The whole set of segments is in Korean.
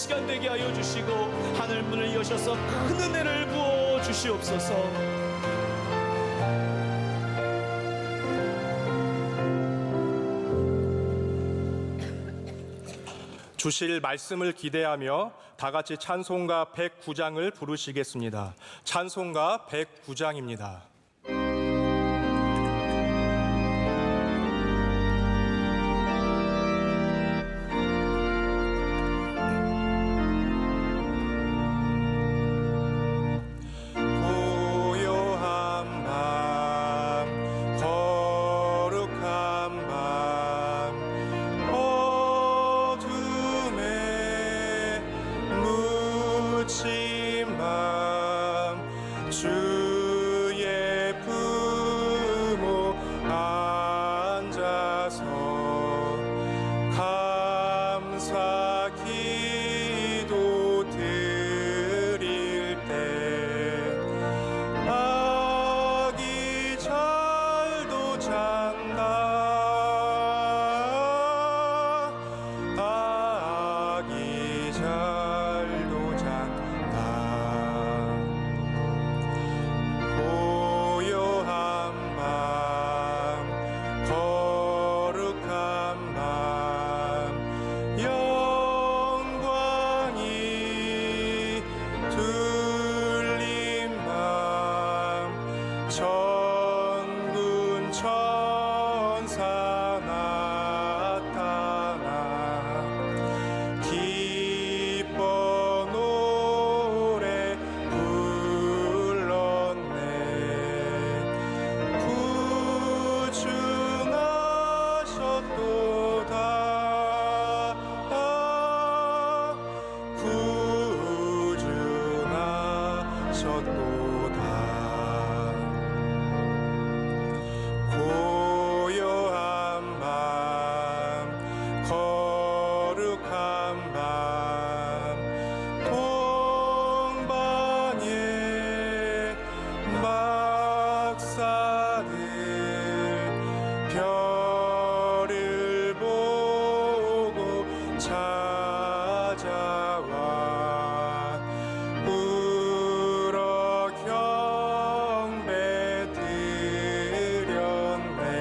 시간 되게 하여 주시고 하늘 문을 여셔서 큰 은혜를 부어 주시옵소서. 주실 말씀을 기대하며 다 같이 찬송가 109장을 부르시겠습니다. 찬송가 109장입니다. 주의 부모 앉아서 감사 기도 드릴 때 아기 잘도 잔다 아기 잘도 잔다 천군 천사 나타나 기뻐 노래 불렀네 구주나셨도다 구주나셨도다 고요한 밤 거룩한 밤 동방의 박사들 별을 보고 찾아와 울어 경배 드렸네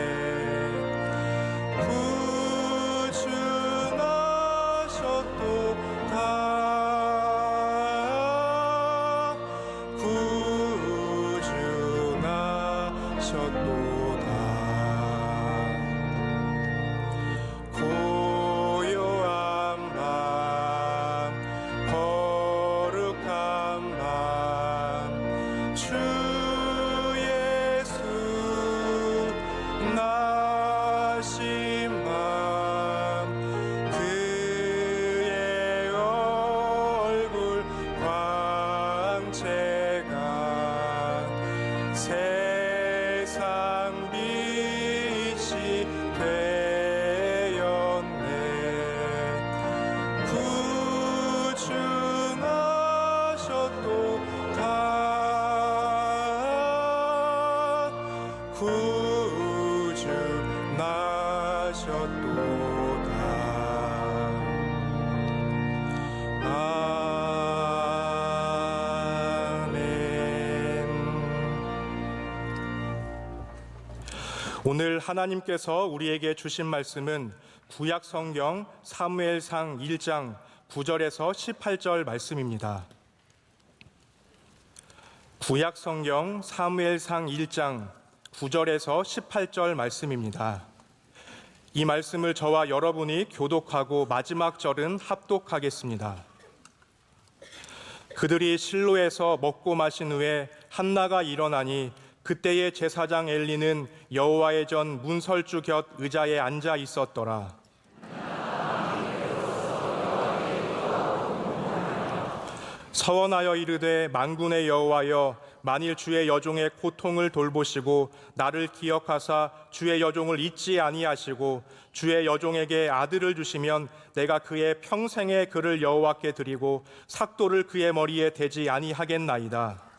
구주나셨도다 구주나셨도다 고요한 밤 거룩한 밤 주 예수 나신 밤 그의 얼굴 광채가 세상 빛이 되었네 구주나셨도다 구주나셨도다 오늘 하나님께서 우리에게 주신 말씀은 구약 성경 사무엘상 1장 9절에서 18절 말씀입니다. 구약 성경 사무엘상 1장 9절에서 18절 말씀입니다. 이 말씀을 저와 여러분이 교독하고 마지막 절은 합독하겠습니다. 그들이 실로에서 먹고 마신 후에 한나가 일어나니 그때의 제사장 엘리는 여호와의 전 문설주 곁 의자에 앉아 있었더라. 서원하여 이르되 만군의 여호와여 만일 주의 여종의 고통을 돌보시고 나를 기억하사 주의 여종을 잊지 아니하시고 주의 여종에게 아들을 주시면 내가 그의 평생의 그를 여호와께 드리고 삭도를 그의 머리에 대지 아니하겠나이다.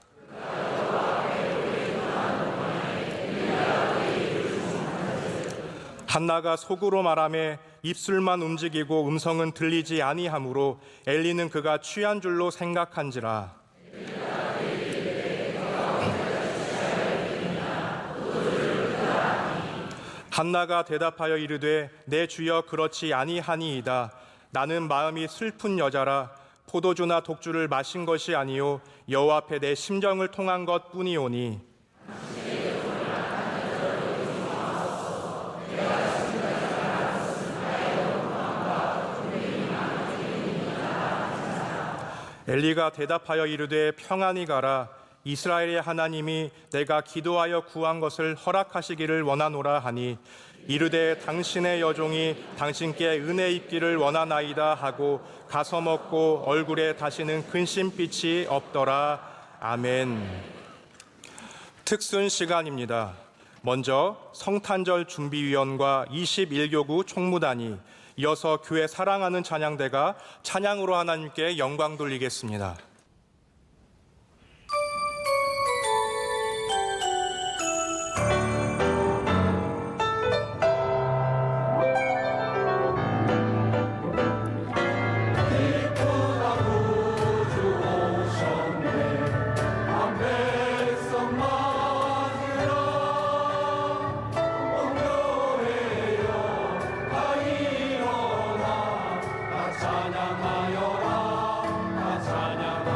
한나가 속으로 말하매 입술만 움직이고 음성은 들리지 아니하므로 엘리는 그가 취한 줄로 생각한지라. 한나가 대답하여 이르되 내 주여 그렇지 아니하니이다. 나는 마음이 슬픈 여자라. 포도주나 독주를 마신 것이 아니요 여호와 앞에 내 심정을 통한 것뿐이오니. 엘리가 대답하여 이르되 평안히 가라. 이스라엘의 하나님이 내가 기도하여 구한 것을 허락하시기를 원하노라 하니 이르되 당신의 여종이 당신께 은혜 입기를 원하나이다 하고 가서 먹고 얼굴에 다시는 근심빛이 없더라. 아멘. 특순 시간입니다. 먼저 성탄절 준비위원과 21교구 총무단이 이어서 교회 사랑하는 찬양대가 찬양으로 하나님께 영광 돌리겠습니다. 찬양하여라 찬양하여라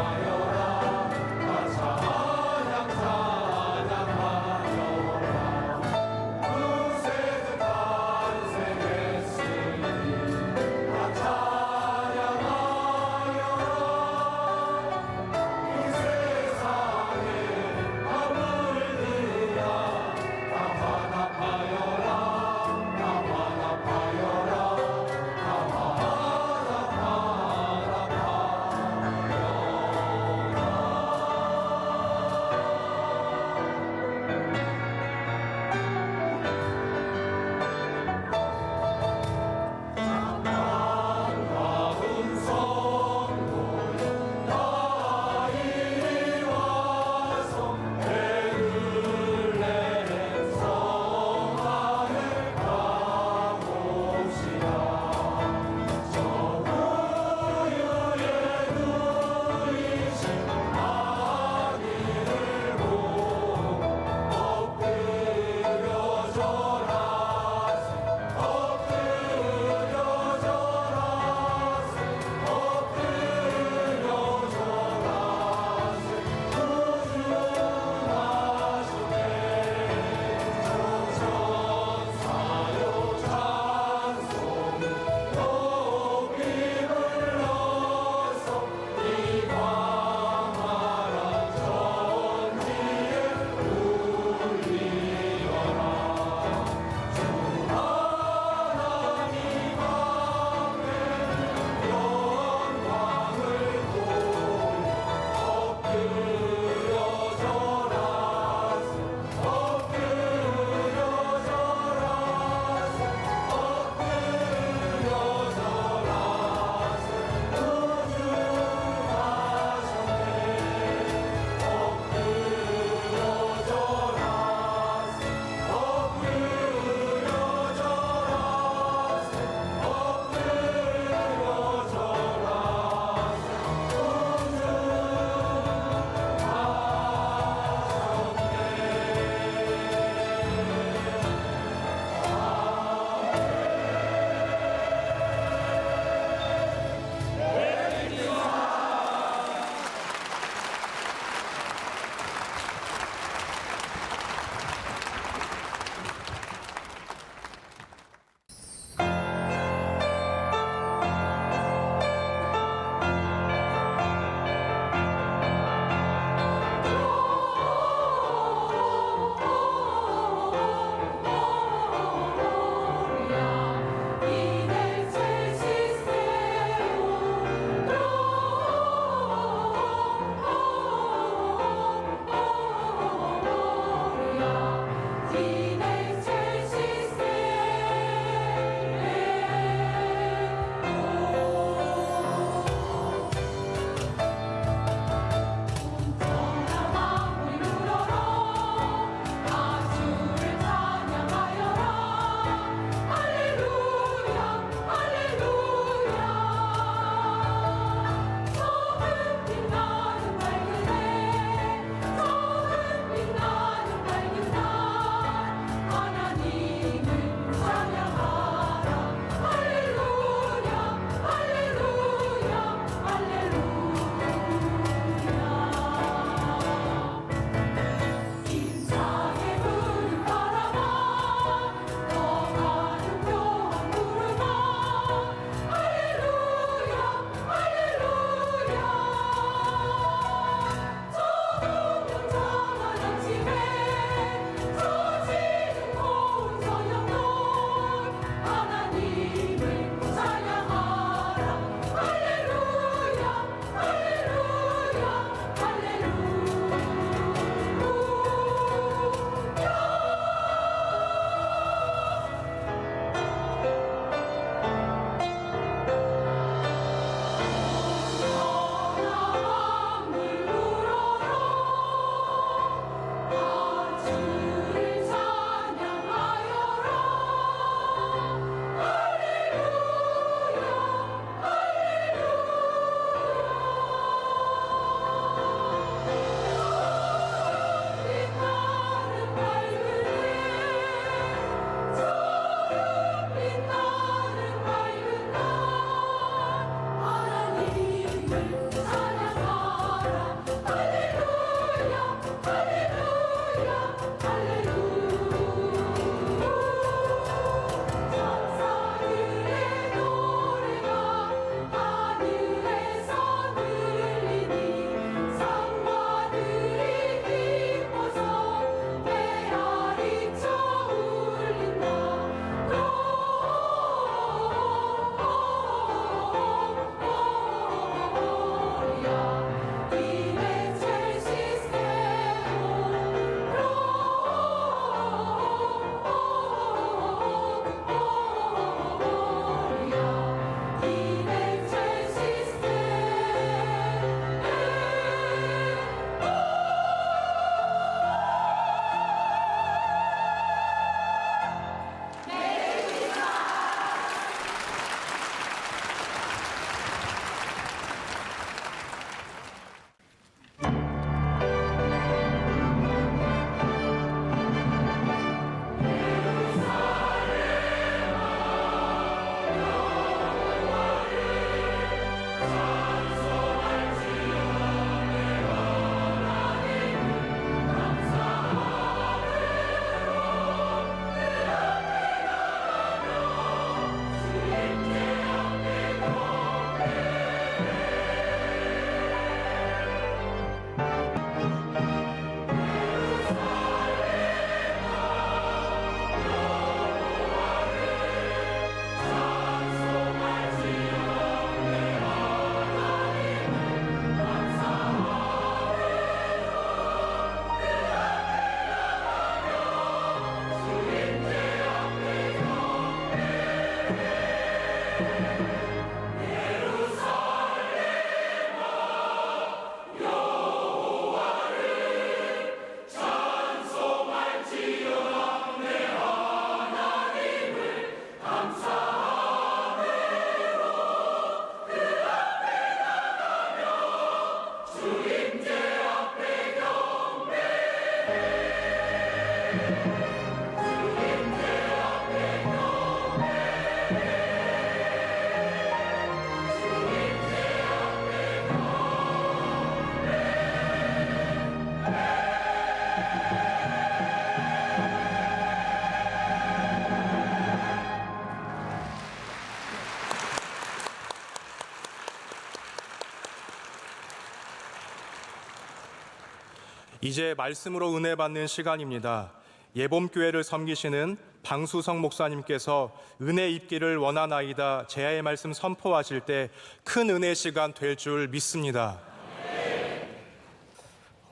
이제 말씀으로 은혜 받는 시간입니다. 예봄교회를 섬기시는 방수성 목사님께서 은혜 입기를 원하나이다 제야의 말씀 선포하실 때 큰 은혜 시간 될 줄 믿습니다.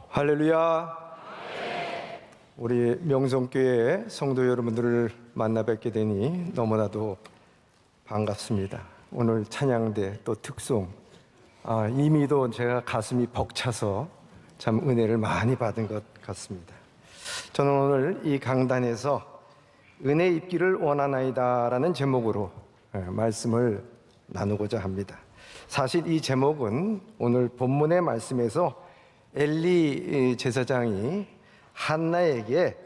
할렐루야. 우리 명성교회 성도 여러분들을 만나 뵙게 되니 너무나도 반갑습니다. 오늘 찬양대 또 특송, 이미도 제가 가슴이 벅차서 참 은혜를 많이 받은 것 같습니다. 저는 오늘 이 강단에서 은혜 입기를 원하나이다라는 제목으로 말씀을 나누고자 합니다. 사실 이 제목은 오늘 본문의 말씀에서 엘리 제사장이 한나에게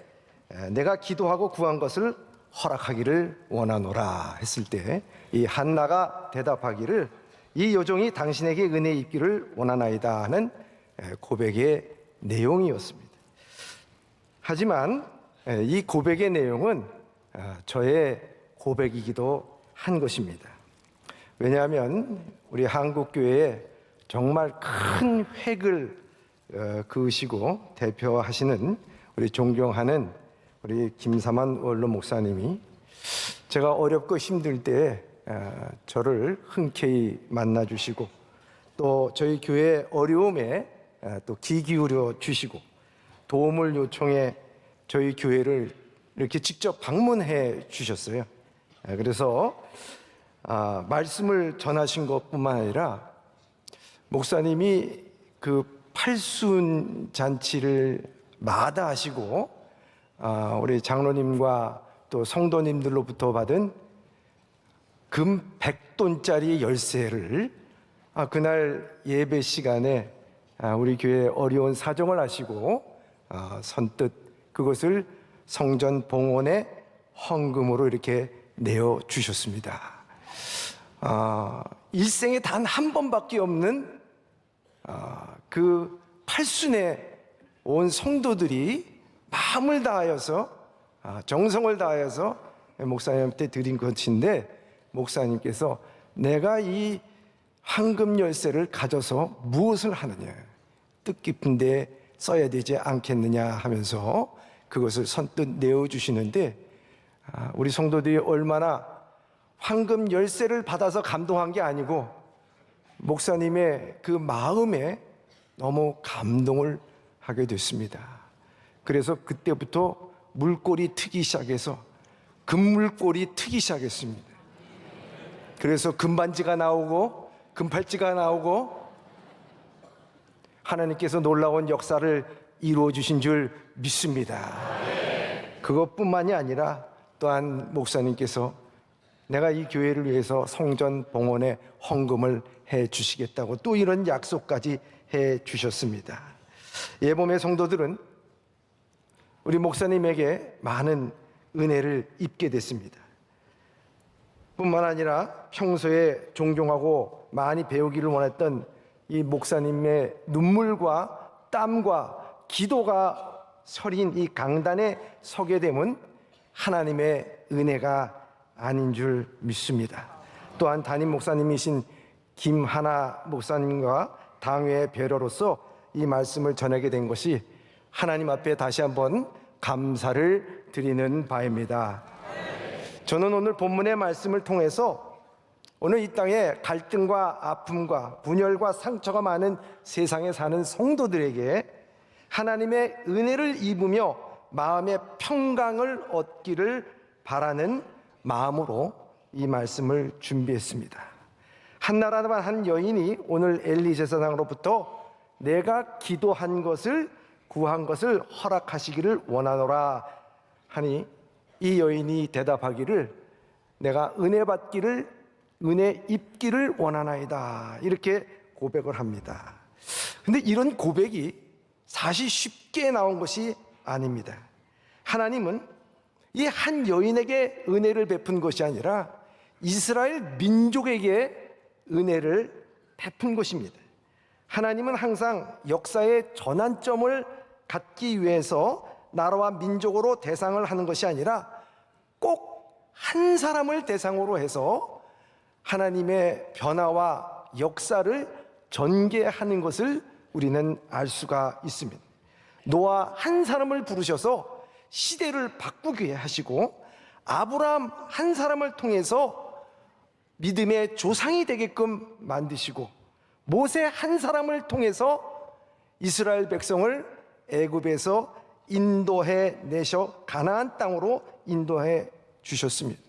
내가 기도하고 구한 것을 허락하기를 원하노라 했을 때 이 한나가 대답하기를 이 여종이 당신에게 은혜 입기를 원하나이다 하는 고백의 내용이었습니다. 하지만 이 고백의 내용은 저의 고백이기도 한 것입니다. 왜냐하면 우리 한국교회에 정말 큰 획을 그으시고 대표하시는 우리 존경하는 우리 김삼환 원로 목사님이 제가 어렵고 힘들 때 저를 흔쾌히 만나주시고 또 저희 교회 어려움에 또 귀 기울여 주시고 도움을 요청해 저희 교회를 이렇게 직접 방문해 주셨어요. 그래서 말씀을 전하신 것뿐만 아니라 목사님이 그 팔순 잔치를 마다하시고 우리 장로님과 또 성도님들로부터 받은 금 100돈짜리 열쇠를 그날 예배 시간에 우리 교회 어려운 사정을 아시고 선뜻 그것을 성전 봉헌의 헌금으로 이렇게 내어 주셨습니다. 일생에 단 한 번밖에 없는 그 팔순에 온 성도들이 마음을 다하여서 정성을 다하여서 목사님한테 드린 것인데 목사님께서 내가 이 황금 열쇠를 가져서 무엇을 하느냐, 뜻깊은 데 써야 되지 않겠느냐 하면서 그것을 선뜻 내어주시는데 우리 성도들이 얼마나 황금 열쇠를 받아서 감동한 게 아니고 목사님의 그 마음에 너무 감동을 하게 됐습니다. 그래서 그때부터 물꼬리 트기 시작해서 금물꼬리 트기 시작했습니다. 그래서 금반지가 나오고 금팔찌가 나오고 하나님께서 놀라운 역사를 이루어 주신 줄 믿습니다. 그것뿐만이 아니라 또한 목사님께서 내가 이 교회를 위해서 성전 봉헌의 헌금을 해 주시겠다고 또 이런 약속까지 해 주셨습니다. 예봄의 성도들은 우리 목사님에게 많은 은혜를 입게 됐습니다. 뿐만 아니라 평소에 존경하고 많이 배우기를 원했던 이 목사님의 눈물과 땀과 기도가 서린 이 강단에 서게 됨은 하나님의 은혜가 아닌 줄 믿습니다. 또한 담임 목사님이신 김하나 목사님과 당회의 배려로서 이 말씀을 전하게 된 것이 하나님 앞에 다시 한번 감사를 드리는 바입니다. 저는 오늘 본문의 말씀을 통해서 오늘 이 땅에 갈등과 아픔과 분열과 상처가 많은 세상에 사는 성도들에게 하나님의 은혜를 입으며 마음의 평강을 얻기를 바라는 마음으로 이 말씀을 준비했습니다. 한나라는 한 여인이 오늘 엘리 제사장으로부터 내가 기도한 것을 구한 것을 허락하시기를 원하노라 하니 이 여인이 대답하기를 내가 은혜 받기를 은혜 입기를 원하나이다 이렇게 고백을 합니다. 근데 이런 고백이 사실 쉽게 나온 것이 아닙니다. 하나님은 이 한 여인에게 은혜를 베푼 것이 아니라 이스라엘 민족에게 은혜를 베푼 것입니다. 하나님은 항상 역사의 전환점을 갖기 위해서 나라와 민족으로 대상을 하는 것이 아니라 꼭 한 사람을 대상으로 해서 하나님의 변화와 역사를 전개하는 것을 우리는 알 수가 있습니다. 노아 한 사람을 부르셔서 시대를 바꾸게 하시고 아브라함 한 사람을 통해서 믿음의 조상이 되게끔 만드시고 모세 한 사람을 통해서 이스라엘 백성을 애굽에서 인도해 내셔 가나안 땅으로 인도해 주셨습니다.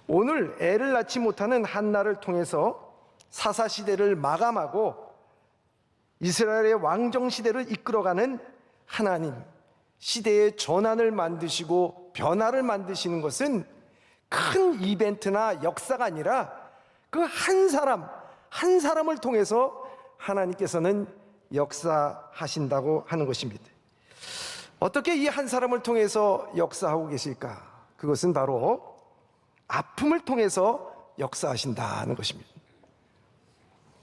오늘 애를 낳지 못하는 한나를 통해서 사사시대를 마감하고 이스라엘의 왕정시대를 이끌어가는 하나님, 시대의 전환을 만드시고 변화를 만드시는 것은 큰 이벤트나 역사가 아니라 그 한 사람을 통해서 하나님께서는 역사하신다고 하는 것입니다. 어떻게 이 한 사람을 통해서 역사하고 계실까? 그것은 바로 아픔을 통해서 역사하신다는 것입니다.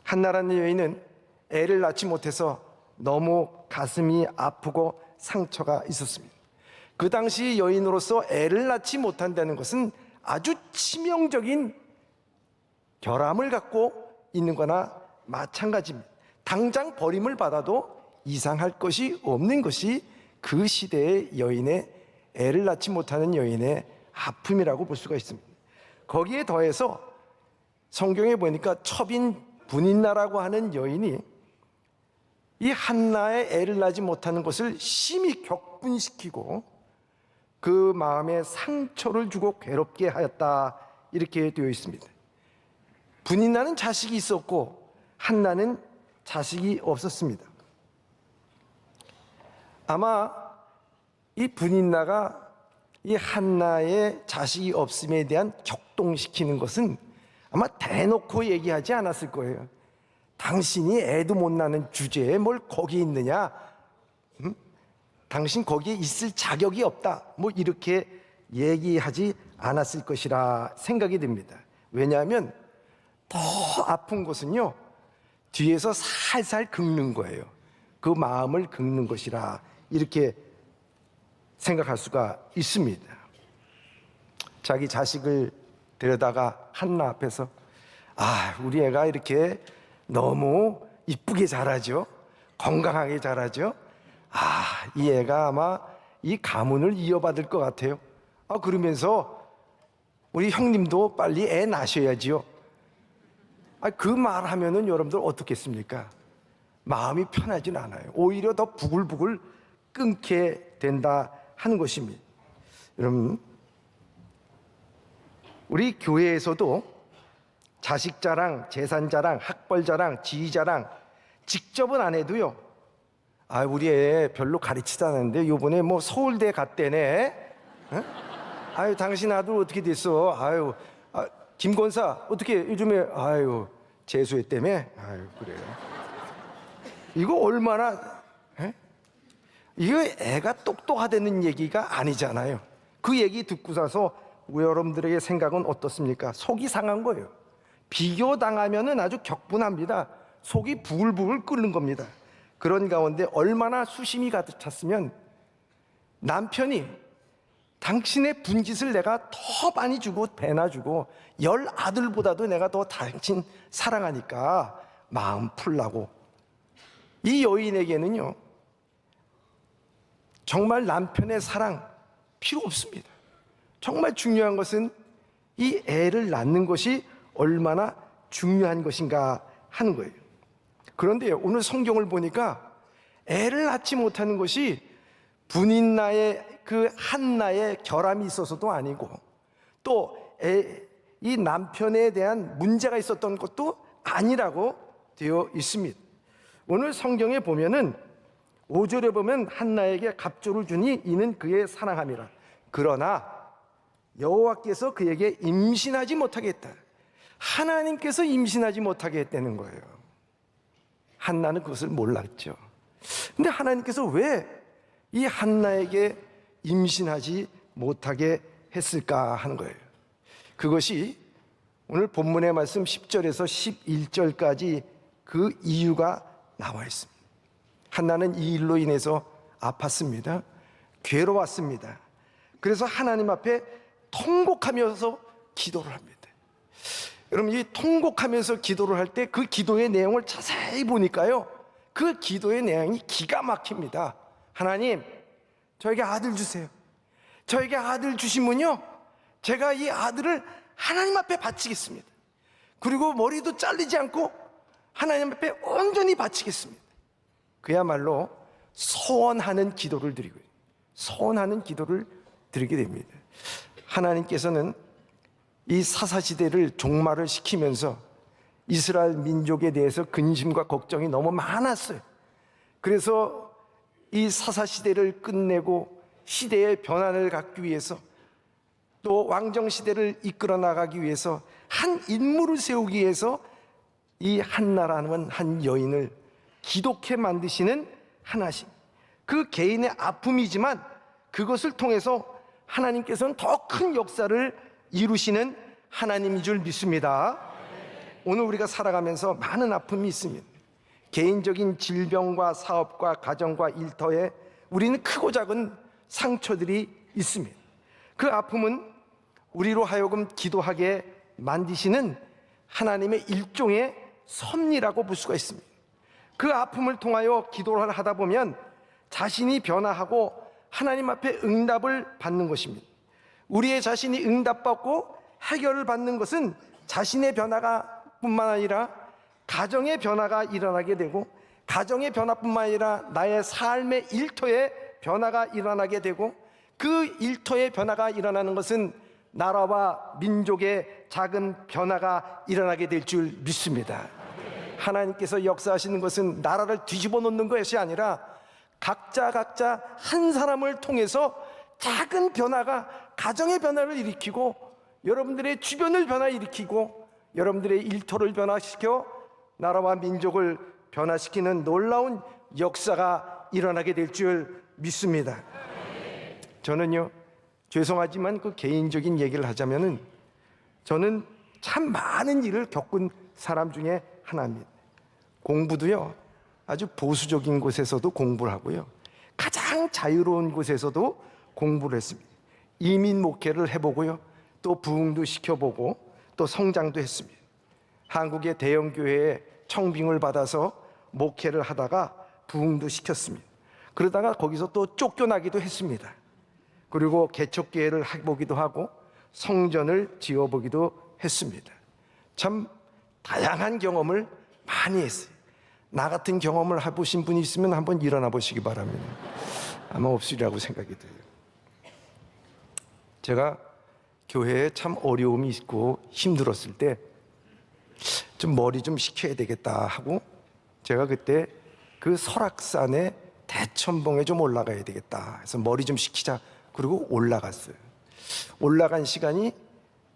한나라는 여인은 애를 낳지 못해서 너무 가슴이 아프고 상처가 있었습니다. 그 당시 여인으로서 애를 낳지 못한다는 것은 아주 치명적인 결함을 갖고 있는 거나 마찬가지입니다. 당장 버림을 받아도 이상할 것이 없는 것이 그 시대의 여인의, 애를 낳지 못하는 여인의 아픔이라고 볼 수가 있습니다. 거기에 더해서 성경에 보니까 첩인 분인나라고 하는 여인이 이 한나의 애를 낳지 못하는 것을 심히 격분시키고 그 마음에 상처를 주고 괴롭게 하였다, 이렇게 되어 있습니다. 분인나는 자식이 있었고 한나는 자식이 없었습니다. 아마 이 분인나가 이 한나의 자식이 없음에 대한 격동시키는 것은 아마 대놓고 얘기하지 않았을 거예요. 당신이 애도 못 낳는 주제에 뭘 거기 있느냐? 당신 거기에 있을 자격이 없다. 뭐 이렇게 얘기하지 않았을 것이라 생각이 듭니다. 왜냐하면 더 아픈 것은요, 뒤에서 살살 긁는 거예요. 그 마음을 긁는 것이라 이렇게 생각할 수가 있습니다. 자기 자식을 데려다가 한나 앞에서 우리 애가 이렇게 너무 이쁘게 자라죠. 건강하게 자라죠. 이 애가 아마 이 가문을 이어받을 것 같아요. 그러면서 우리 형님도 빨리 애 낳으셔야지요. 그 말하면은 여러분들 어떻겠습니까? 마음이 편하진 않아요. 오히려 더 부글부글 끊게 된다 하는 것입니다. 여러분, 우리 교회에서도 자식 자랑, 재산 자랑, 학벌 자랑, 지위 자랑 직접은 안 해도요, 우리 애 별로 가르치지 않았는데 요번에 뭐 서울대 갔대네. 당신 아들 어떻게 됐어? 김권사 어떻게 요즘에 재수했다며? 그래요. 이거 얼마나 이거 애가 똑똑하다는 얘기가 아니잖아요. 그 얘기 듣고 사서 여러분들에게 생각은 어떻습니까? 속이 상한 거예요. 비교당하면은 아주 격분합니다. 속이 부글부글 끓는 겁니다. 그런 가운데 얼마나 수심이 가득 찼으면 남편이 당신의 분짓을 내가 더 많이 주고 배나 주고 10 아들보다도 내가 더 당신 사랑하니까 마음 풀라고. 이 여인에게는요, 정말 남편의 사랑 필요 없습니다. 정말 중요한 것은 이 애를 낳는 것이 얼마나 중요한 것인가 하는 거예요. 그런데 오늘 성경을 보니까 애를 낳지 못하는 것이 분인나의 그 한나의 결함이 있어서도 아니고 또 이 남편에 대한 문제가 있었던 것도 아니라고 되어 있습니다. 오늘 성경에 보면은 5절에 보면 한나에게 갑조를 주니 이는 그의 사랑함이라. 그러나 여호와께서 그에게 임신하지 못하게 했다. 하나님께서 임신하지 못하게 했다는 거예요. 한나는 그것을 몰랐죠. 근데 하나님께서 왜 이 한나에게 임신하지 못하게 했을까 하는 거예요. 그것이 오늘 본문의 말씀 10절에서 11절까지 그 이유가 나와 있습니다. 한나는 이 일로 인해서 아팠습니다. 괴로웠습니다. 그래서 하나님 앞에 통곡하면서 기도를 합니다. 여러분, 이 통곡하면서 기도를 할 때 그 기도의 내용을 자세히 보니까요, 그 기도의 내용이 기가 막힙니다. 하나님, 저에게 아들 주세요. 저에게 아들 주시면요, 제가 이 아들을 하나님 앞에 바치겠습니다. 그리고 머리도 잘리지 않고 하나님 앞에 온전히 바치겠습니다. 그야말로 소원하는 기도를 드리고, 소원하는 기도를 드리게 됩니다. 하나님께서는 이 사사시대를 종말을 시키면서 이스라엘 민족에 대해서 근심과 걱정이 너무 많았어요. 그래서 이 사사시대를 끝내고 시대의 변화를 갖기 위해서, 또 왕정시대를 이끌어 나가기 위해서 한 인물을 세우기 위해서 이 한나라는 한 여인을 기독해 만드시는 하나씩, 그 개인의 아픔이지만 그것을 통해서 하나님께서는 더 큰 역사를 이루시는 하나님인 줄 믿습니다. 오늘 우리가 살아가면서 많은 아픔이 있습니다. 개인적인 질병과 사업과 가정과 일터에 우리는 크고 작은 상처들이 있습니다. 그 아픔은 우리로 하여금 기도하게 만드시는 하나님의 일종의 섭리라고 볼 수가 있습니다. 그 아픔을 통하여 기도를 하다 보면 자신이 변화하고 하나님 앞에 응답을 받는 것입니다. 우리의 자신이 응답받고 해결을 받는 것은 자신의 변화가 뿐만 아니라 가정의 변화가 일어나게 되고, 가정의 변화뿐만 아니라 나의 삶의 일터의 변화가 일어나게 되고, 그 일터의 변화가 일어나는 것은 나라와 민족의 작은 변화가 일어나게 될 줄 믿습니다. 하나님께서 역사하시는 것은 나라를 뒤집어 놓는 것이 아니라 각자 한 사람을 통해서 작은 변화가 가정의 변화를 일으키고, 여러분들의 주변을 변화일으키고, 여러분들의 일터를 변화시켜 나라와 민족을 변화시키는 놀라운 역사가 일어나게 될 줄 믿습니다. 저는요, 죄송하지만 그 개인적인 얘기를 하자면은, 저는 참 많은 일을 겪은 사람 중에 하나입니다. 공부도요, 아주 보수적인 곳에서도 공부를 하고요, 가장 자유로운 곳에서도 공부를 했습니다. 이민 목회를 해보고요, 또 부흥도 시켜보고 또 성장도 했습니다. 한국의 대형 교회에 청빙을 받아서 목회를 하다가 부흥도 시켰습니다. 그러다가 거기서 또 쫓겨나기도 했습니다. 그리고 개척교회를 해보기도 하고 성전을 지어보기도 했습니다. 참 다양한 경험을 많이 했어요. 나 같은 경험을 해보신 분이 있으면 한번 일어나 보시기 바랍니다. 아마 없으리라고 생각이 돼요. 제가 교회에 참 어려움이 있고 힘들었을 때 좀 머리 좀 식혀야 되겠다 하고, 제가 그때 그 설악산에 대천봉에 좀 올라가야 되겠다 해서 머리 좀 식히자, 그리고 올라갔어요. 올라간 시간이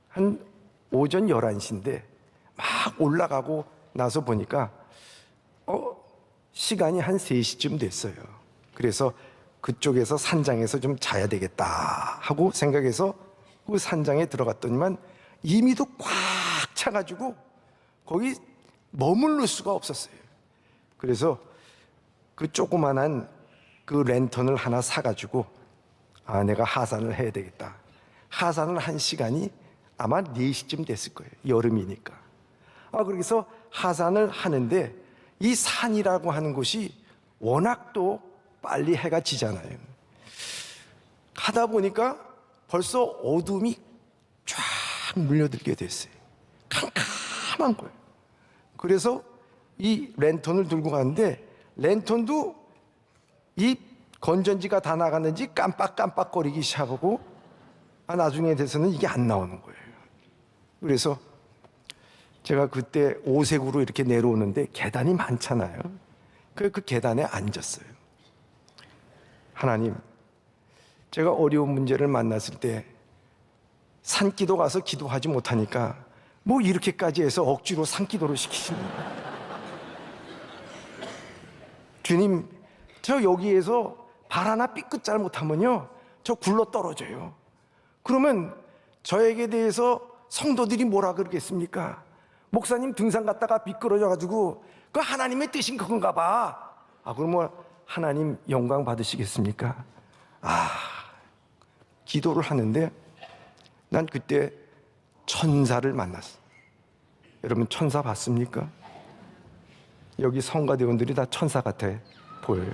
한 오전 11시인데 막 올라가고 나서 보니까 시간이 한 3시쯤 됐어요. 그래서 그쪽에서 산장에서 좀 자야 되겠다 하고 생각해서 그 산장에 들어갔더니만 이미도 꽉 차가지고 거기 머무를 수가 없었어요. 그래서 그 조그만한 그 랜턴을 하나 사가지고, 내가 하산을 해야 되겠다. 하산을 한 시간이 아마 4시쯤 됐을 거예요. 여름이니까. 그래서 하산을 하는데, 이 산이라고 하는 곳이 워낙 또 빨리 해가 지잖아요. 가다 보니까 벌써 어둠이 쫙 물려들게 됐어요. 캄캄한 거예요. 그래서 이 랜턴을 들고 가는데, 랜턴도 이 건전지가 다 나갔는지 깜빡깜빡거리기 시작하고, 나중에 돼서는 이게 안 나오는 거예요. 그래서 제가 그때 오색으로 이렇게 내려오는데 계단이 많잖아요. 그 계단에 앉았어요. 하나님, 제가 어려운 문제를 만났을 때 산기도 가서 기도하지 못하니까 뭐 이렇게까지 해서 억지로 산기도를 시키십니다. 주님, 저 여기에서 발 하나 삐끗 잘못하면요, 저 굴러 떨어져요. 그러면 저에게 대해서 성도들이 뭐라 그러겠습니까? 목사님 등산 갔다가 미끄러져가지고 그 하나님의 뜻인 그건가 봐. 그러면 하나님 영광 받으시겠습니까? 기도를 하는데 난 그때 천사를 만났어. 여러분, 천사 봤습니까? 여기 성가대원들이 다 천사 같아 보여요.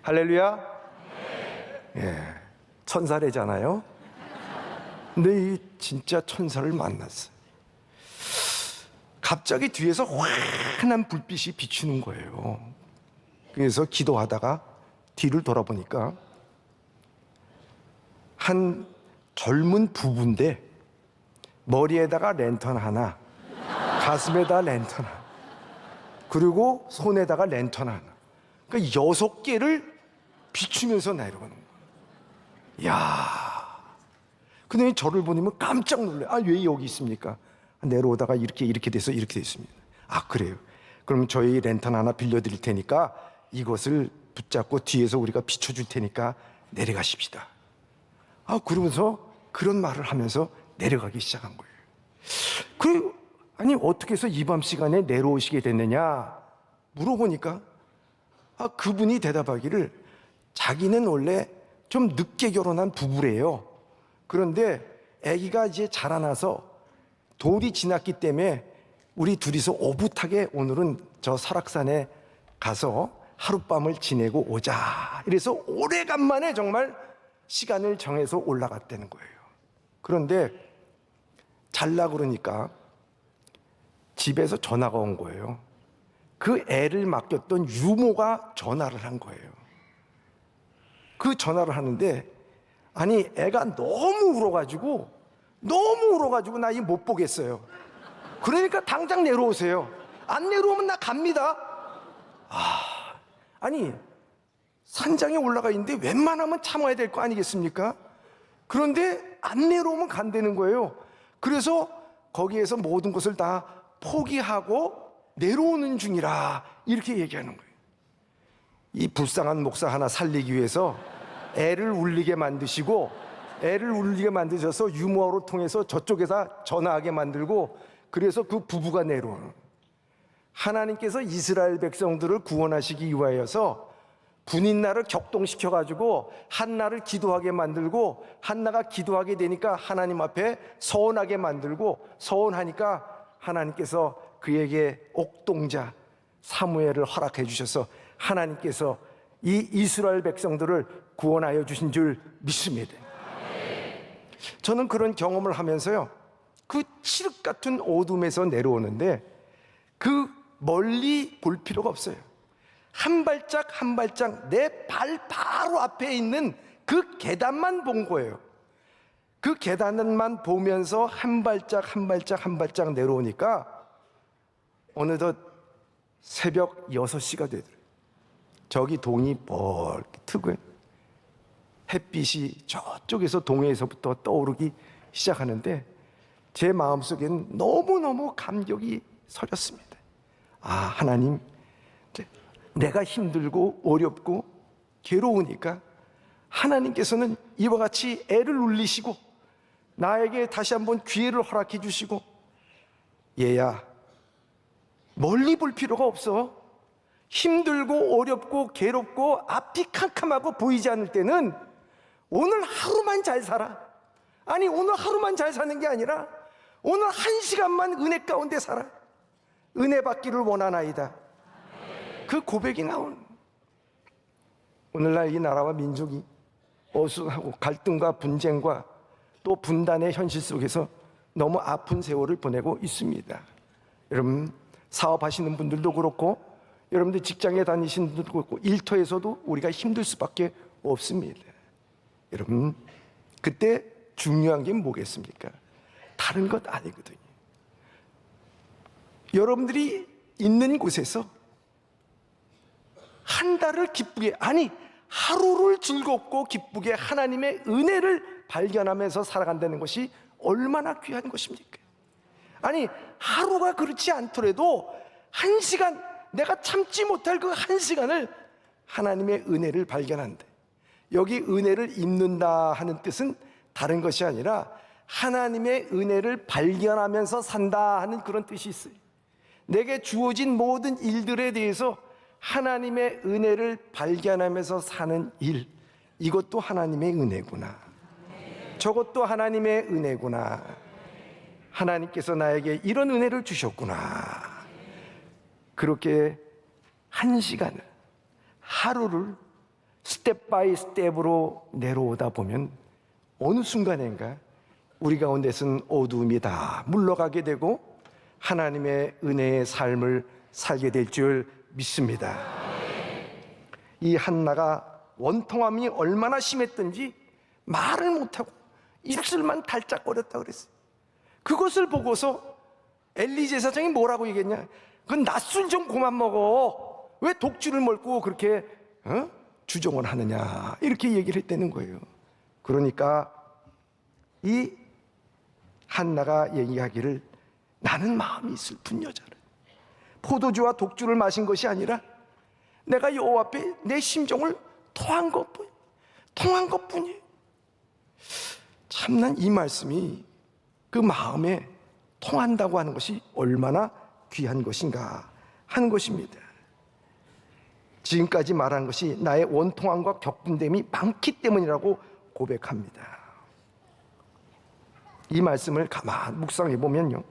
할렐루야. 천사래잖아요. 근데 이 진짜 천사를 만났어요. 갑자기 뒤에서 환한 불빛이 비추는 거예요. 그래서 기도하다가 뒤를 돌아보니까 한 젊은 부부인데 머리에다가 랜턴 하나, 가슴에다 랜턴 하나, 그리고 손에다가 랜턴 하나. 그러니까 6개를 비추면서 내려오는 거예요. 이야. 근데 저를 보니면 깜짝 놀라요. 아, 왜 여기 있습니까? 내려오다가 이렇게 돼서 이렇게 됐습니다. 아, 그래요? 그럼 저희 랜턴 하나 빌려드릴 테니까 이것을 붙잡고 뒤에서 우리가 비춰줄 테니까 내려가십시다. 아, 그러면서 그런 말을 하면서 내려가기 시작한 거예요. 그리고 아니 어떻게 해서 이 밤 시간에 내려오시게 됐느냐 물어보니까 그분이 대답하기를 자기는 원래 좀 늦게 결혼한 부부래요. 그런데 아기가 이제 자라나서 돌이 지났기 때문에 우리 둘이서 오붓하게 오늘은 저 설악산에 가서 하룻밤을 지내고 오자. 이래서 오래간만에 정말 시간을 정해서 올라갔다는 거예요. 그런데 잘라 그러니까 집에서 전화가 온 거예요. 그 애를 맡겼던 유모가 전화를 한 거예요. 그 전화를 하는데 아니 애가 너무 울어가지고 나 이거 못 보겠어요. 그러니까 당장 내려오세요. 안 내려오면 나 갑니다. 아니 산장에 올라가 있는데 웬만하면 참아야 될 거 아니겠습니까? 그런데 안 내려오면 간다는 거예요. 그래서 거기에서 모든 것을 다 포기하고 내려오는 중이라 이렇게 얘기하는 거예요. 이 불쌍한 목사 하나 살리기 위해서 애를 울리게 만드셔서 유머로 통해서 저쪽에서 전화하게 만들고 그래서 그 부부가 내려오는. 하나님께서 이스라엘 백성들을 구원하시기 위하여서 군인나를 격동시켜가지고 한나를 기도하게 만들고 한나가 기도하게 되니까 하나님 앞에 서원하게 만들고 서원하니까 하나님께서 그에게 옥동자 사무엘을 허락해 주셔서 하나님께서 이 이스라엘 백성들을 구원하여 주신 줄 믿습니다. 저는 그런 경험을 하면서요, 그 칠흑 같은 어둠에서 내려오는데 그 멀리 볼 필요가 없어요. 한 발짝 한 발짝 내 발 바로 앞에 있는 그 계단만 본 거예요. 그 계단만 보면서 한 발짝 한 발짝 한 발짝 내려오니까 어느덧 새벽 6시가 되더라고요. 저기 동이 뻘 트고요. 햇빛이 저쪽에서 동해에서부터 떠오르기 시작하는데 제 마음속에는 너무너무 감격이 서렸습니다. 하나님, 내가 힘들고 어렵고 괴로우니까 하나님께서는 이와 같이 애를 울리시고 나에게 다시 한번 기회를 허락해 주시고, 얘야 멀리 볼 필요가 없어. 힘들고 어렵고 괴롭고 앞이 캄캄하고 보이지 않을 때는 오늘 하루만 잘 살아. 아니 오늘 하루만 잘 사는 게 아니라 오늘 한 시간만 은혜 가운데 살아. 은혜 받기를 원하나이다. 그 고백이 나온. 오늘날 이 나라와 민족이 어수선하고 갈등과 분쟁과 또 분단의 현실 속에서 너무 아픈 세월을 보내고 있습니다. 여러분 사업하시는 분들도 그렇고 여러분들 직장에 다니시는 분들도 그렇고 일터에서도 우리가 힘들 수밖에 없습니다. 여러분 그때 중요한 게 뭐겠습니까? 다른 것 아니거든요. 여러분들이 있는 곳에서 한 달을 기쁘게, 아니 하루를 즐겁고 기쁘게 하나님의 은혜를 발견하면서 살아간다는 것이 얼마나 귀한 것입니까? 아니 하루가 그렇지 않더라도 한 시간, 내가 참지 못할 그 한 시간을 하나님의 은혜를 발견한다. 여기 은혜를 입는다 하는 뜻은 다른 것이 아니라 하나님의 은혜를 발견하면서 산다 하는 그런 뜻이 있어요. 내게 주어진 모든 일들에 대해서 하나님의 은혜를 발견하면서 사는 일, 이것도 하나님의 은혜구나. 저것도 하나님의 은혜구나. 하나님께서 나에게 이런 은혜를 주셨구나. 그렇게 한 시간을, 하루를 스텝 바이 스텝으로 내려오다 보면 어느 순간인가 우리 가운데서는 어두움이 다 물러가게 되고 하나님의 은혜의 삶을 살게 될 줄 믿습니다. 이 한나가 원통함이 얼마나 심했던지 말을 못하고 입술만 달짝거렸다 그랬어요. 그것을 보고서 엘리 제사장이 뭐라고 얘기했냐? 그건 낮술 좀 그만 먹어. 왜 독주를 먹고 그렇게 주종을 하느냐? 이렇게 얘기를 했다는 거예요. 그러니까 이 한나가 얘기하기를 나는 마음이 슬픈 여자를 포도주와 독주를 마신 것이 아니라 내가 여호와 앞에 내 심정을 통한 것뿐이에요. 참난 이 말씀이 그 마음에 통한다고 하는 것이 얼마나 귀한 것인가 하는 것입니다. 지금까지 말한 것이 나의 원통함과 격분됨이 많기 때문이라고 고백합니다. 이 말씀을 가만 묵상해 보면요,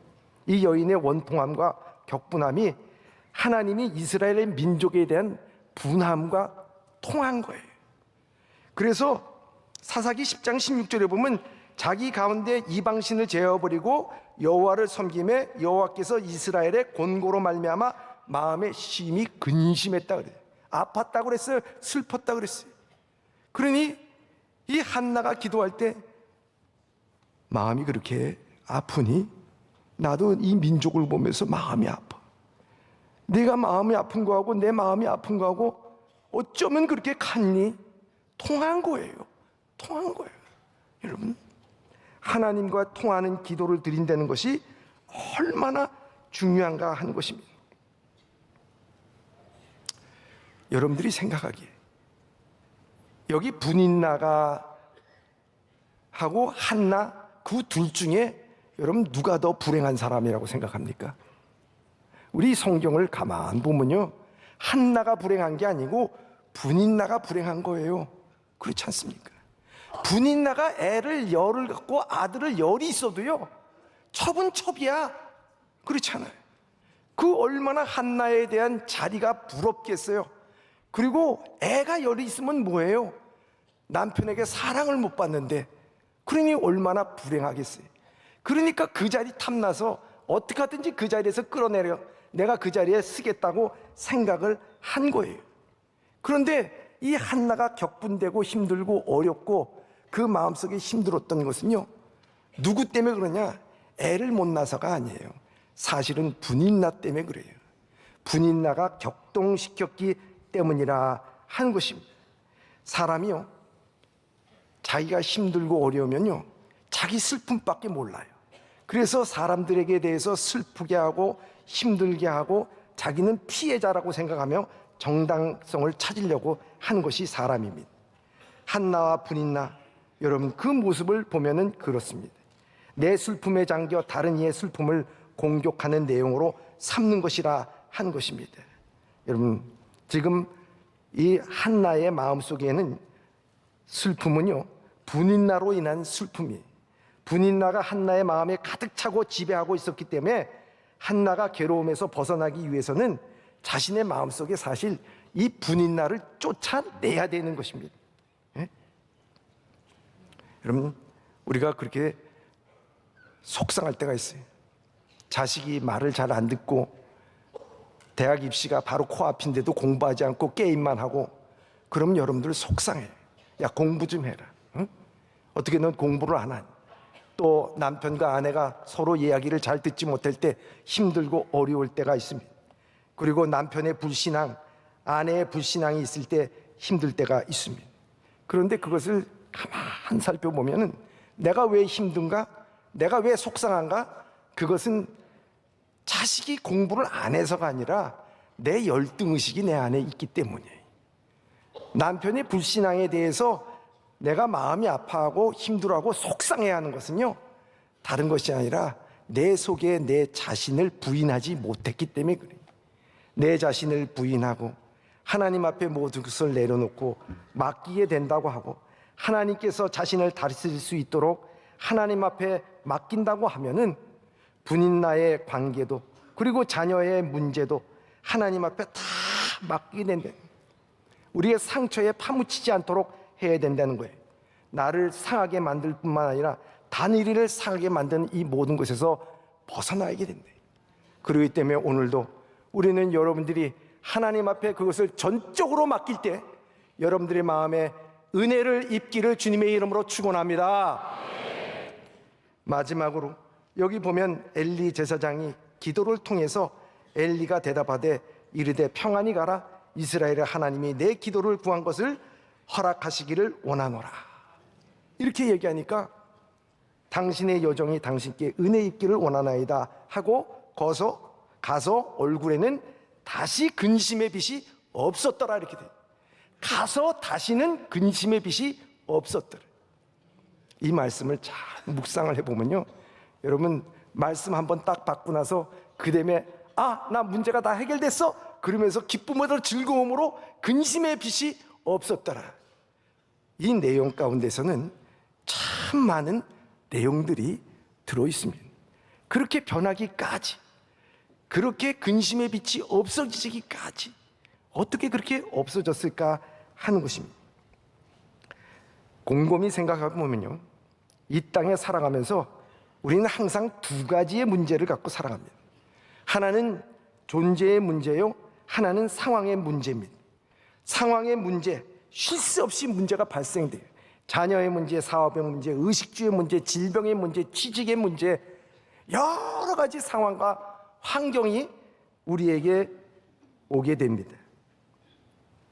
이 여인의 원통함과 격분함이 하나님이 이스라엘의 민족에 대한 분함과 통한 거예요. 그래서 사사기 10장 16절에 보면 자기 가운데 이방신을 제어버리고 여호와를 섬김에 여호와께서 이스라엘의 곤고로 말미암아 마음에 심히 근심했다 그래요. 아팠다 그랬어요. 슬펐다 그랬어요. 그러니 이 한나가 기도할 때 마음이 그렇게 아프니 나도 이 민족을 보면서 마음이 아파. 내가 마음이 아픈 거하고 내 마음이 아픈 거하고 어쩌면 그렇게 같니? 통한 거예요. 통한 거예요. 여러분, 하나님과 통하는 기도를 드린다는 것이 얼마나 중요한가 하는 것입니다. 여러분들이 생각하기에 여기 분인나가 하고 한나 그 둘 중에 여러분 누가 더 불행한 사람이라고 생각합니까? 우리 성경을 가만 보면요, 한나가 불행한 게 아니고 분인나가 불행한 거예요. 그렇지 않습니까? 분인나가 애를 열을 갖고 아들을 열이 있어도요 첩은 첩이야. 그렇잖아요. 그 얼마나 한나에 대한 자리가 부럽겠어요. 그리고 애가 열이 있으면 뭐예요? 남편에게 사랑을 못 받는데 그러니 얼마나 불행하겠어요. 그러니까 그 자리 탐나서 어떻게 하든지 그 자리에서 끌어내려 내가 그 자리에 쓰겠다고 생각을 한 거예요. 그런데 이 한나가 격분되고 힘들고 어렵고 그 마음속에 힘들었던 것은요, 누구 때문에 그러냐? 애를 못 낳아서가 아니에요. 사실은 분인나 때문에 그래요. 분인나가 격동시켰기 때문이라 하는 것입니다. 사람이요, 자기가 힘들고 어려우면요 자기 슬픔밖에 몰라요. 그래서 사람들에게 대해서 슬프게 하고 힘들게 하고 자기는 피해자라고 생각하며 정당성을 찾으려고 하는 것이 사람입니다. 한나와 분인나, 여러분 그 모습을 보면은 그렇습니다. 내 슬픔에 잠겨 다른 이의 슬픔을 공격하는 내용으로 삼는 것이라 하는 것입니다. 여러분 지금 이 한나의 마음속에는 슬픔은요 분인나로 인한 슬픔이에요. 분인나가 한나의 마음에 가득 차고 지배하고 있었기 때문에 한나가 괴로움에서 벗어나기 위해서는 자신의 마음속에 사실 이 분인나를 쫓아내야 되는 것입니다. 예? 여러분 우리가 그렇게 속상할 때가 있어요. 자식이 말을 잘 안 듣고 대학 입시가 바로 코앞인데도 공부하지 않고 게임만 하고 그럼 여러분들 속상해요. 야 공부 좀 해라. 응? 어떻게 넌 공부를 안 하니? 또 남편과 아내가 서로 이야기를 잘 듣지 못할 때 힘들고 어려울 때가 있습니다. 그리고 남편의 불신앙, 아내의 불신앙이 있을 때 힘들 때가 있습니다. 그런데 그것을 가만 살펴보면은 내가 왜 힘든가? 내가 왜 속상한가? 그것은 자식이 공부를 안 해서가 아니라 내 열등의식이 내 안에 있기 때문이에요. 남편의 불신앙에 대해서 내가 마음이 아파하고 힘들어하고 속상해하는 것은요 다른 것이 아니라 내 속에 내 자신을 부인하지 못했기 때문에 그래요. 내 자신을 부인하고 하나님 앞에 모든 것을 내려놓고 맡기게 된다고 하고 하나님께서 자신을 다스릴 수 있도록 하나님 앞에 맡긴다고 하면은 분인나의 관계도 그리고 자녀의 문제도 하나님 앞에 다 맡기게 된다. 우리의 상처에 파묻히지 않도록 해야 된다는 거예요. 나를 상하게 만들 뿐만 아니라 다니엘을 상하게 만드는 이 모든 것에서 벗어나야게 된다. 그렇기 때문에 오늘도 우리는 여러분들이 하나님 앞에 그것을 전적으로 맡길 때 여러분들의 마음에 은혜를 입기를 주님의 이름으로 축원합니다. 마지막으로 여기 보면 엘리 제사장이 기도를 통해서 엘리가 대답하되 이르되 평안히 가라, 이스라엘의 하나님이 내 기도를 구한 것을 허락하시기를 원하노라. 이렇게 얘기하니까 당신의 여종이 당신께 은혜 입기를 원하나이다 하고 가서 얼굴에는 다시 근심의 빛이 없었더라. 이렇게 돼. 가서 다시는 근심의 빛이 없었더라. 이 말씀을 잘 묵상을 해보면요, 여러분 말씀 한번 딱 받고 나서 그 다음에 나 문제가 다 해결됐어 그러면서 기쁨으로 즐거움으로 근심의 빛이 없었더라. 이 내용 가운데서는 참 많은 내용들이 들어있습니다. 그렇게 변하기까지, 그렇게 근심의 빛이 없어지기까지 어떻게 그렇게 없어졌을까 하는 것입니다. 곰곰이 생각해 보면요, 이 땅에 살아가면서 우리는 항상 두 가지의 문제를 갖고 살아갑니다. 하나는 존재의 문제요, 하나는 상황의 문제입니다. 상황의 문제, 쉴 새 없이 문제가 발생돼요. 자녀의 문제, 사업의 문제, 의식주의 문제, 질병의 문제, 취직의 문제, 여러 가지 상황과 환경이 우리에게 오게 됩니다.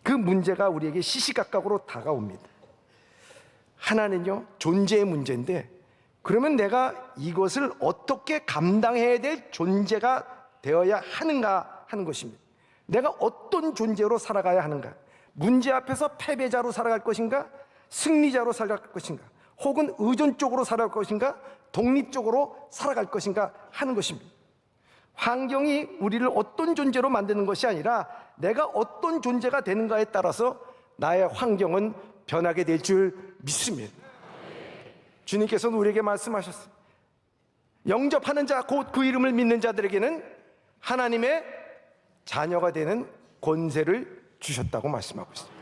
그 문제가 우리에게 시시각각으로 다가옵니다. 하나는요, 존재의 문제인데, 그러면 내가 이것을 어떻게 감당해야 될 존재가 되어야 하는가 하는 것입니다. 내가 어떤 존재로 살아가야 하는가? 문제 앞에서 패배자로 살아갈 것인가? 승리자로 살아갈 것인가? 혹은 의존적으로 살아갈 것인가? 독립적으로 살아갈 것인가 하는 것입니다. 환경이 우리를 어떤 존재로 만드는 것이 아니라 내가 어떤 존재가 되는가에 따라서 나의 환경은 변하게 될 줄 믿습니다. 주님께서는 우리에게 말씀하셨어요. 영접하는 자, 곧 그 이름을 믿는 자들에게는 하나님의 자녀가 되는 권세를 주셨다고 말씀하고 있습니다.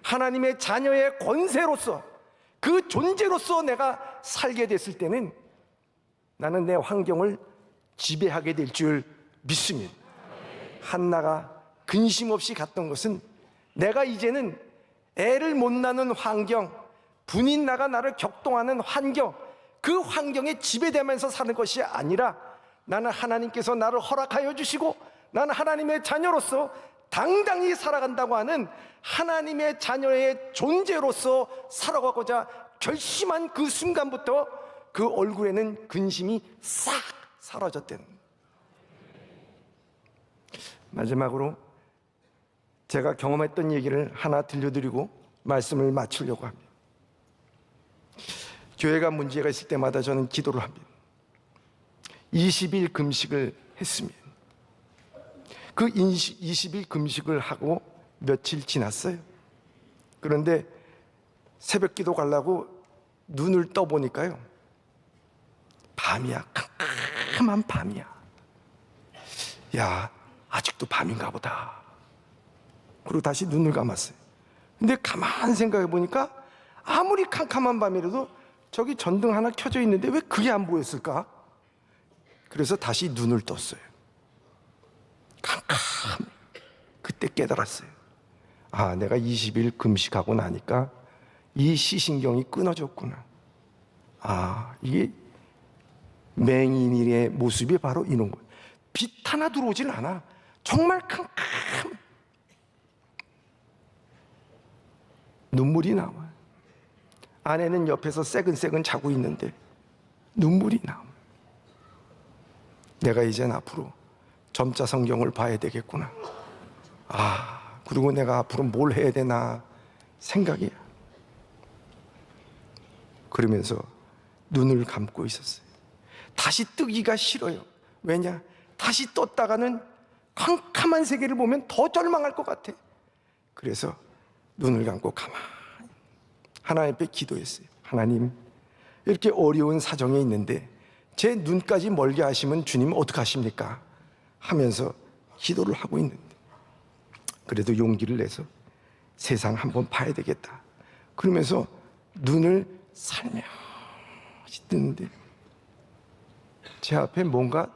하나님의 자녀의 권세로서, 그 존재로서 내가 살게 됐을 때는 나는 내 환경을 지배하게 될 줄 믿습니다. 한나가 근심 없이 갔던 것은 내가 이제는 애를 못 낳는 환경, 분인 나가 나를 격동하는 환경, 그 환경에 지배되면서 사는 것이 아니라 나는 하나님께서 나를 허락하여 주시고 나는 하나님의 자녀로서 당당히 살아간다고 하는 하나님의 자녀의 존재로서 살아가고자 결심한 그 순간부터 그 얼굴에는 근심이 싹 사라졌대는. 마지막으로 제가 경험했던 얘기를 하나 들려드리고 말씀을 마치려고 합니다. 교회가 문제가 있을 때마다 저는 기도를 합니다. 20일 금식을 했습니다. 그 20일 금식을 하고 며칠 지났어요. 그런데 새벽 기도 가려고 눈을 떠보니까요, 밤이야. 캄캄한 밤이야. 야, 아직도 밤인가 보다. 그리고 다시 눈을 감았어요. 근데 가만 생각해 보니까 아무리 캄캄한 밤이라도 저기 전등 하나 켜져 있는데 왜 그게 안 보였을까? 그래서 다시 눈을 떴어요. 캄캄. 그때 깨달았어요. 아, 내가 20일 금식하고 나니까 이 시신경이 끊어졌구나. 아, 이게 맹인의 모습이 바로 이런 거예요. 빛 하나 들어오질 않아. 정말 캄캄. 눈물이 나와요. 아내는 옆에서 새근새근 자고 있는데 눈물이 나와요. 내가 이젠 앞으로 점자 성경을 봐야 되겠구나. 아, 그리고 내가 앞으로 뭘 해야 되나 생각이야. 그러면서 눈을 감고 있었어요. 다시 뜨기가 싫어요. 왜냐? 다시 떴다가는 캄캄한 세계를 보면 더 절망할 것 같아. 그래서 눈을 감고 가만히 하나님 앞에 기도했어요. 하나님, 이렇게 어려운 사정에 있는데 제 눈까지 멀게 하시면 주님 어떡하십니까? 하면서 기도를 하고 있는데 그래도 용기를 내서 세상 한번 봐야 되겠다. 그러면서 눈을 살며시 뜨는데 제 앞에 뭔가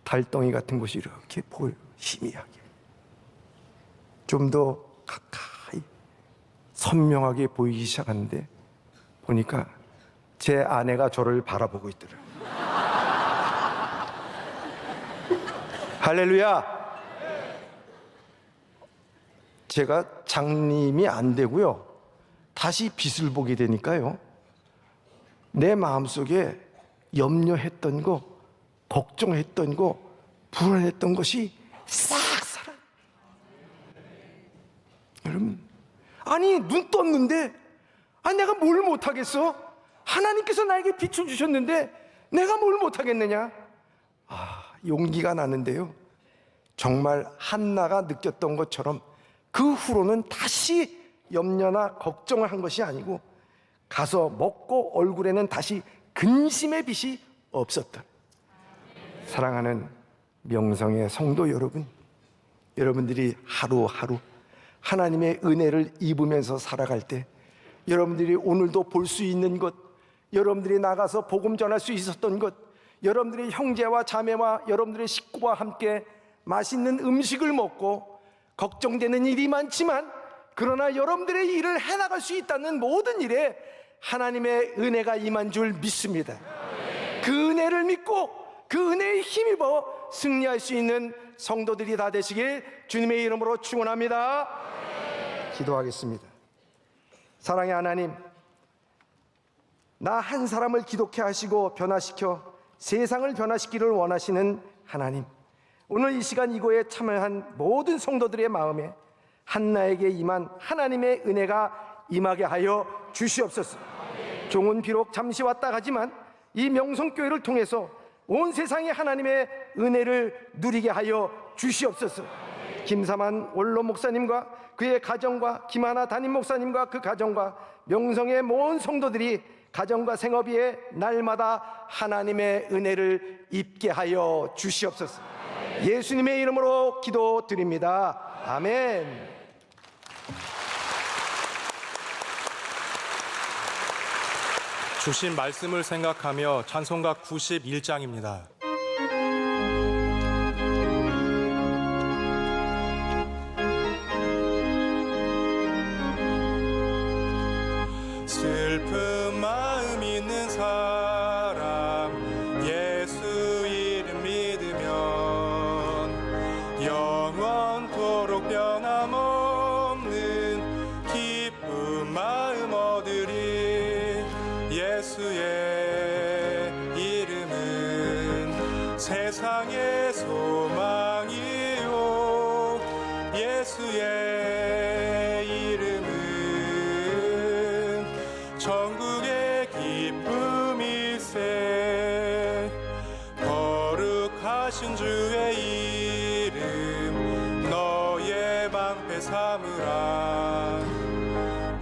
달덩이 같은 것이 이렇게 보여요. 희미하게. 좀 더 가까이 선명하게 보이기 시작하는데 보니까 제 아내가 저를 바라보고 있더라고요. 할렐루야. 제가 장님이 안 되고요. 다시 빛을 보게 되니까요. 내 마음속에 염려했던 거, 걱정했던 거, 불안했던 것이 싹 사라. 여러분, 아니 눈 떴는데 내가 뭘 못하겠어? 하나님께서 나에게 빛을 주셨는데 내가 뭘 못하겠느냐? 용기가 나는데요. 정말 한나가 느꼈던 것처럼 그 후로는 다시 염려나 걱정을 한 것이 아니고 가서 먹고 얼굴에는 다시 근심의 빛이 없었다. 사랑하는 명성의 성도 여러분, 여러분들이 하루하루 하나님의 은혜를 입으면서 살아갈 때 여러분들이 오늘도 볼 수 있는 것, 여러분들이 나가서 복음 전할 수 있었던 것, 여러분들의 형제와 자매와 여러분들의 식구와 함께 맛있는 음식을 먹고 걱정되는 일이 많지만 그러나 여러분들의 일을 해나갈 수 있다는 모든 일에 하나님의 은혜가 임한 줄 믿습니다. 그 은혜를 믿고 그 은혜에 힘입어 승리할 수 있는 성도들이 다 되시길 주님의 이름으로 축원합니다. 기도하겠습니다. 사랑의 하나님, 나 한 사람을 기독케 하시고 변화시켜 세상을 변화시키기를 원하시는 하나님, 오늘 이 시간 이곳에 참여한 모든 성도들의 마음에 한나에게 임한 하나님의 은혜가 임하게 하여 주시옵소서. 종은 비록 잠시 왔다 가지만 이 명성교회를 통해서 온 세상에 하나님의 은혜를 누리게 하여 주시옵소서. 김사만 원로 목사님과 그의 가정과 김하나 담임 목사님과 그 가정과 명성의 모든 성도들이 가정과 생업위에 날마다 하나님의 은혜를 입게 하여 주시옵소서. 예수님의 이름으로 기도드립니다. 아멘. 주신 말씀을 생각하며 찬송가 91장입니다. 슬픈 마음 있는 사람 예수 이름 믿으면 영원토록 변함없는 기쁜 마음 얻으리. 예수의 이름은 세상의 소망이요 예수의 이름은 천국의 기쁨일세. 거룩하신 주의 이름 너의 방패 삼으라.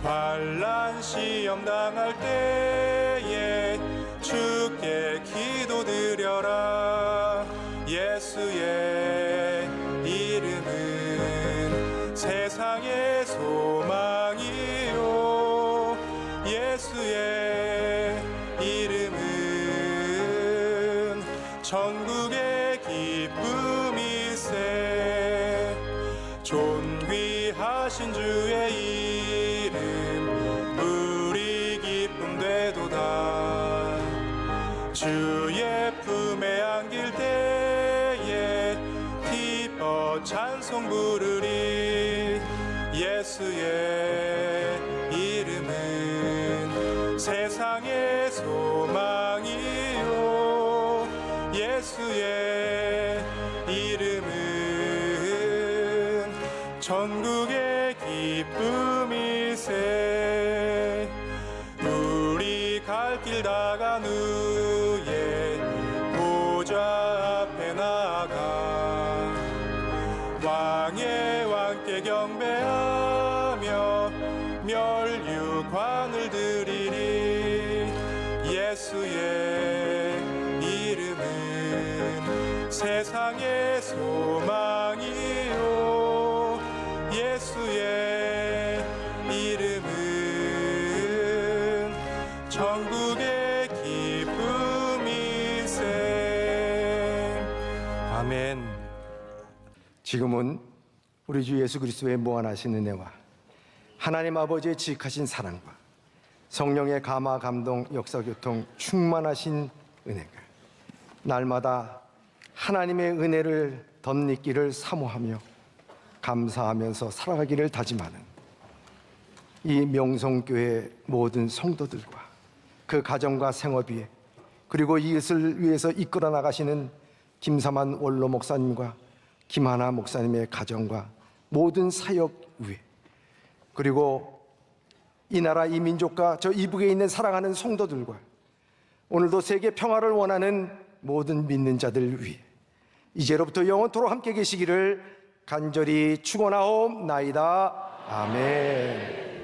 환난 시험 당할 때에 주께 기도드려라. 예수의 이름은 세상의 소망이요 예수의 이름은 천국의 기쁨일세. 존귀하신 주의 이름 우리 기쁨 되도다. 주의 품에 안길 때에 기뻐 찬송 부르리. 예수의 이름은 세상의 소망이요 예수의 이름은 천국의 기쁨일세. 우리 갈 길 다간 후에 보좌 앞에 나아가 왕의 왕께 경배하며 멸류관을 드리리. 예수의 이름은 세상의 소망이요 예수의 아멘. 지금은 우리 주 예수 그리스도의 무한하신 은혜와 하나님 아버지의 지극하신 사랑과 성령의 감화 감동 역사 교통 충만하신 은혜가 날마다 하나님의 은혜를 덧입기를 사모하며 감사하면서 살아가기를 다짐하는 이 명성교회 모든 성도들과 그 가정과 생업 위에 그리고 이웃을 위해서 이끌어 나가시는 김삼한 원로 목사님과 김하나 목사님의 가정과 모든 사역 위에 그리고 이 나라 이 민족과 저 이북에 있는 사랑하는 성도들과 오늘도 세계 평화를 원하는 모든 믿는 자들 위해 이제로부터 영원토록 함께 계시기를 간절히 축원하옵나이다. 아멘.